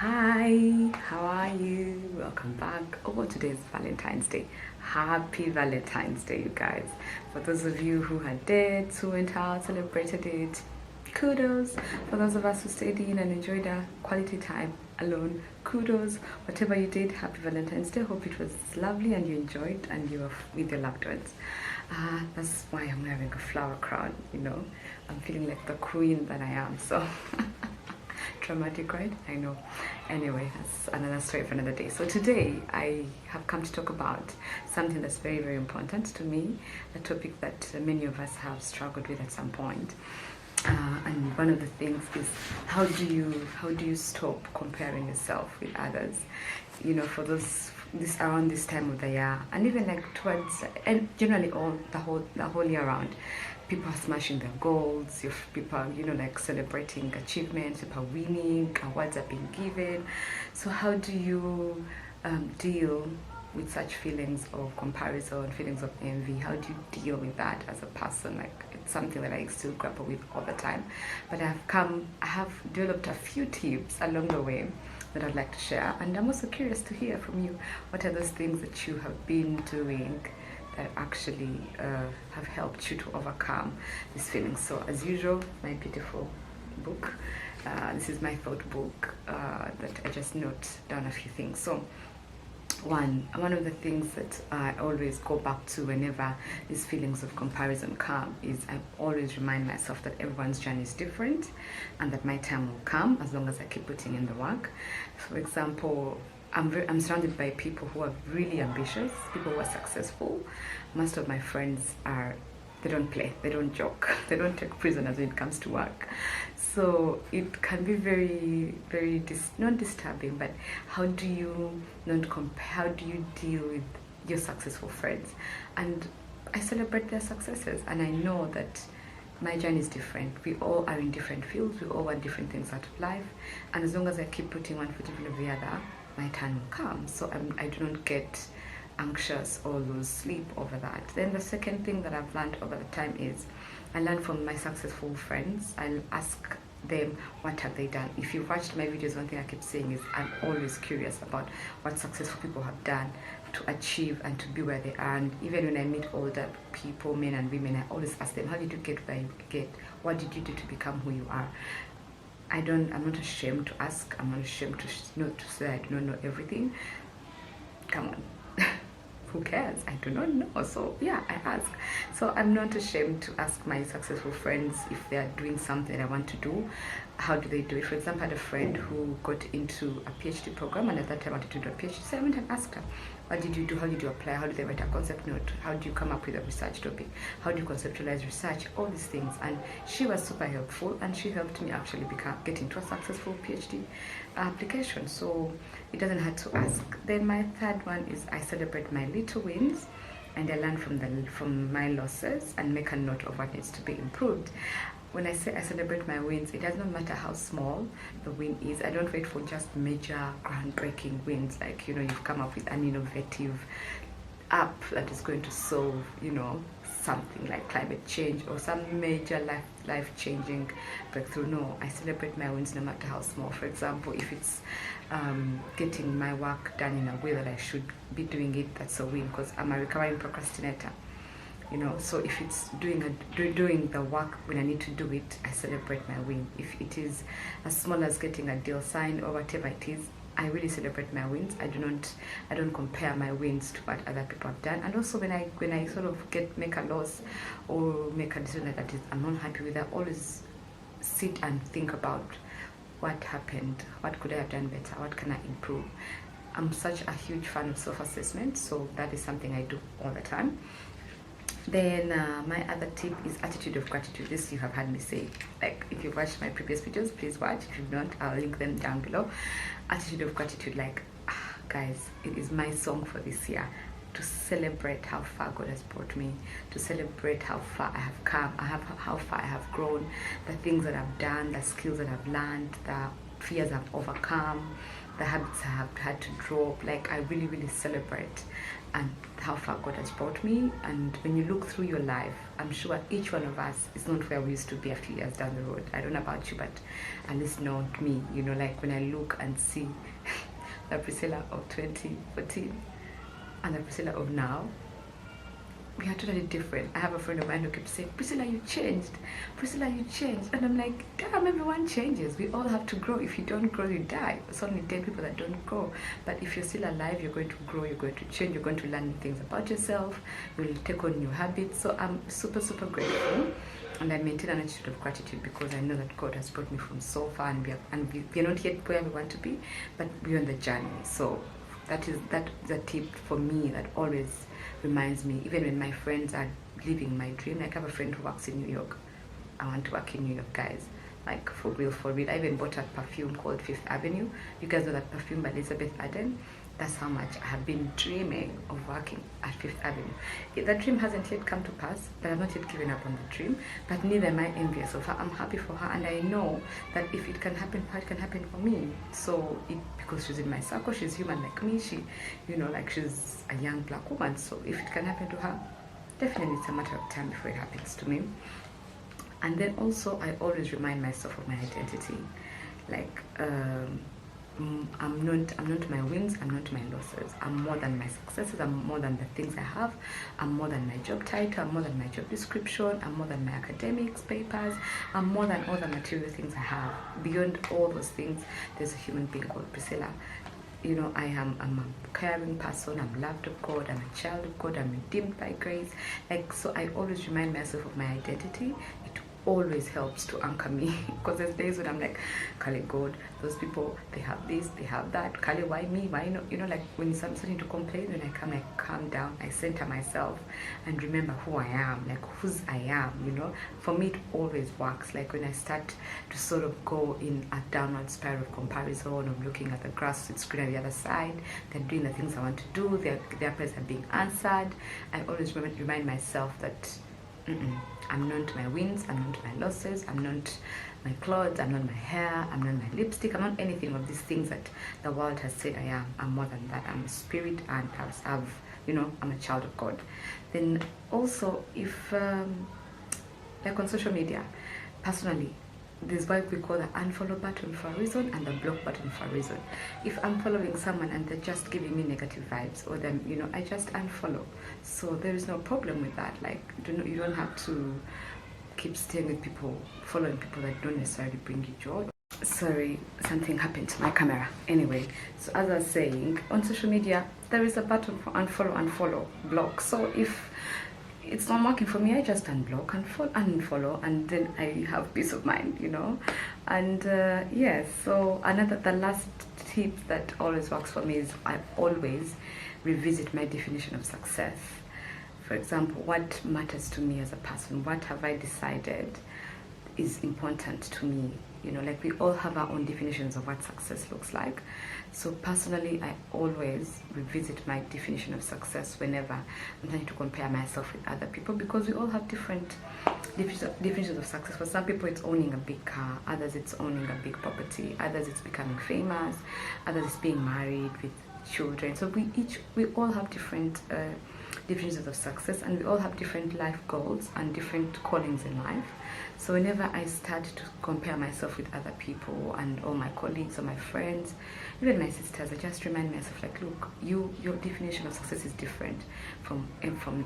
Hi, how are you? Welcome back. Oh, today is Valentine's Day. Happy Valentine's Day, you guys. For those of you who had dates, who went out, celebrated it, kudos. For those of us who stayed in and enjoyed our quality time alone, kudos. Whatever you did, happy Valentine's Day. Hope it was lovely and you enjoyed and you were with your loved ones. That's why I'm wearing a flower crown, I'm feeling like the queen that I am, so. Dramatic, right? I know. Anyway, that's another story for another day. So today I have come to talk about something that's very, very important to me, a topic that many of us have struggled with at some point. And one of the things is how do you stop comparing yourself with others? For this around this time of the year, and even like towards and generally all the whole year round, people are smashing their goals. People are, like celebrating achievements, people are winning, awards are being given. So how do you deal with such feelings of comparison, feelings of envy? How do you deal with that as a person? Like, it's something that I still grapple with all the time. But I have developed a few tips along the way that I'd like to share. And I'm also curious to hear from you. What are those things that you have been doing that actually have helped you to overcome these feelings? So as usual, my beautiful book. This is my thought book that I just note down a few things. So one of the things that I always go back to whenever these feelings of comparison come is I always remind myself that everyone's journey is different and that my time will come as long as I keep putting in the work. For example, I'm surrounded by people who are really ambitious, people who are successful. Most of my friends they don't play, they don't joke, they don't take prisoners when it comes to work. So it can be very, very not disturbing, but how do you how do you deal with your successful friends? And I celebrate their successes, and I know that my journey is different. We all are in different fields, we all want different things out of life, and as long as I keep putting one foot in front of the other, my turn will come. So I do not get anxious or lose sleep over that. Then the second thing that I've learned over the time is I learn from my successful friends. I'll ask them what have they done. If you've watched my videos, one thing I keep saying is I'm always curious about what successful people have done to achieve and to be where they are. And even when I meet older people, men and women, I always ask them, how did you get where you get? What did you do to become who you are? I'm not ashamed to ask. I'm not ashamed to say I do not know everything. Come on. Who cares? I do not know. So yeah, I ask. So I'm not ashamed to ask my successful friends if they are doing something I want to do. How do they do it? For example, I had a friend who got into a PhD program, and at that time I wanted to do a PhD. So I went and asked her, what did you do? How did you apply? How did they write a concept note? How do you come up with a research topic? How do you conceptualize research? All these things. And she was super helpful, and she helped me actually get into a successful PhD application. So it doesn't hurt to ask. Then my third one is I celebrate my little wins, and I learn from my losses and make a note of what needs to be improved. When I say I celebrate my wins, it does not matter how small the win is. I don't wait for just major, groundbreaking wins, like, you've come up with an innovative app that is going to solve, something like climate change or some major life-changing breakthrough. No, I celebrate my wins no matter how small. For example, if it's getting my work done in a way that I should be doing it, that's a win, because I'm a recurring procrastinator. So if it's doing the work when I need to do it, I celebrate my win. If it is as small as getting a deal signed or whatever it is, I really celebrate my wins. I don't compare my wins to what other people have done. And also when I sort of make a loss or make a decision that I'm not happy with, I always sit and think about what happened, what could I have done better, what can I improve. I'm such a huge fan of self-assessment, so that is something I do all the time. Then my other tip is attitude of gratitude. This you have heard me say. Like, if you've watched my previous videos, please watch. If you've not, I'll link them down below. Attitude of gratitude, like, guys, it is my song for this year, to celebrate how far God has brought me, to celebrate how far I have come, how far I have grown, the things that I've done, the skills that I've learned, the fears I've overcome, the habits I have had to drop. Like, I really, really celebrate and how far God has brought me. And when you look through your life, I'm sure each one of us is not where we used to be a few years down the road. I don't know about you, but at least not me. You know, like when I look and see the Priscilla of 2014 and the Priscilla of now, we are totally different. I have a friend of mine who keeps saying, Priscilla, you changed. Priscilla, you changed. And I'm like, damn, everyone changes. We all have to grow. If you don't grow, you die. It's only dead people that don't grow. But if you're still alive, you're going to grow, you're going to change, you're going to learn new things about yourself, you'll take on new habits. So I'm super, super grateful. And I maintain an attitude of gratitude because I know that God has brought me from so far, and we're not yet where we want to be, but we're on the journey. So that's a tip for me that always reminds me, even when my friends are living my dream. Like, I have a friend who works in New York. I want to work in New York, guys. Like, for real, for real. I even bought a perfume called Fifth Avenue. You guys know that perfume by Elizabeth Arden? That's how much I have been dreaming of working at Fifth Avenue. That dream hasn't yet come to pass, but I've not yet given up on the dream. But neither am I envious of her. I'm happy for her, and I know that if it can happen for her, it can happen for me. So, because she's in my circle, she's human like me. She, you know, like, she's a young black woman. So if it can happen to her, definitely it's a matter of time before it happens to me. And then also, I always remind myself of my identity. Like, I'm not my wins, I'm not my losses. I'm more than my successes, I'm more than the things I have, I'm more than my job title, I'm more than my job description, I'm more than my academics, papers, I'm more than all the material things I have. Beyond all those things, there's a human being called Priscilla. You know, I'm a caring person, I'm loved of God, I'm a child of God, I'm redeemed by grace. Like, so I always remind myself of my identity. It always helps to anchor me, because there's days when I'm like, Kale, God, those people, they have this, they have that. Kale, why me? Why not? You know, like, when I'm starting to complain, when I come, like, calm down, I center myself and remember who I am, like, whose I am. You know, for me, it always works. Like, when I start to sort of go in a downward spiral of comparison, of looking at the grass, it's green on the other side, they're doing the things I want to do, their prayers are being answered, I always remind myself that I'm not my wins, I'm not my losses, I'm not my clothes, I'm not my hair, I'm not my lipstick, I'm not anything of these things that the world has said I am. I'm more than that. I'm a spirit, and I'm a child of God. Then also, if like on social media, personally, there's what we call the unfollow button for a reason and the block button for a reason. If I'm following someone and they're just giving me negative vibes, or them, I just unfollow. So there is no problem with that. Like, you don't have to keep staying with people, following people that don't necessarily bring you joy. Sorry, something happened to my camera. Anyway, so as I was saying, on social media, there is a button for unfollow, block. So if it's not working for me, I just unblock, unfollow, and then I have peace of mind, And yes, so the last tip that always works for me is I always revisit my definition of success. For example, what matters to me as a person? What have I decided is important to me? Like, we all have our own definitions of what success looks like. So personally, I always revisit my definition of success whenever I'm trying to compare myself with other people, because we all have different definitions of success. For some people, it's owning a big car. Others, it's owning a big property. Others, it's becoming famous. Others, it's being married with children. So we all have different definitions of success, and we all have different life goals and different callings in life. So whenever I start to compare myself with other people and all my colleagues or my friends, even my sisters, I just remind myself, like, look, your definition of success is different from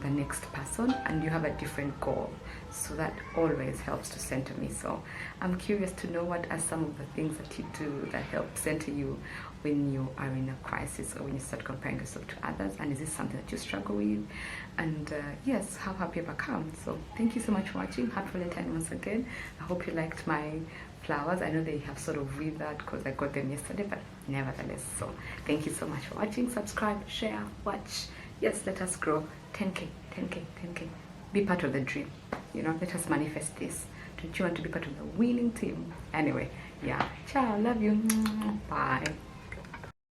the next person, and you have a different goal. So that always helps to center me. So I'm curious to know, what are some of the things that you do that help center you when you are in a crisis, or when you start comparing yourself to others? And is this something that you struggle with? And yes, how have you overcome? So thank you so much for watching. Happy Valentine once again. I hope you liked my flowers. I know they have sort of withered because I got them yesterday, but nevertheless, so thank you so much for watching. Subscribe, share, watch. Yes, let us grow 10k. Be part of the dream. Let us manifest this. Don't you want to be part of the winning team? Anyway, yeah, ciao, love you, bye.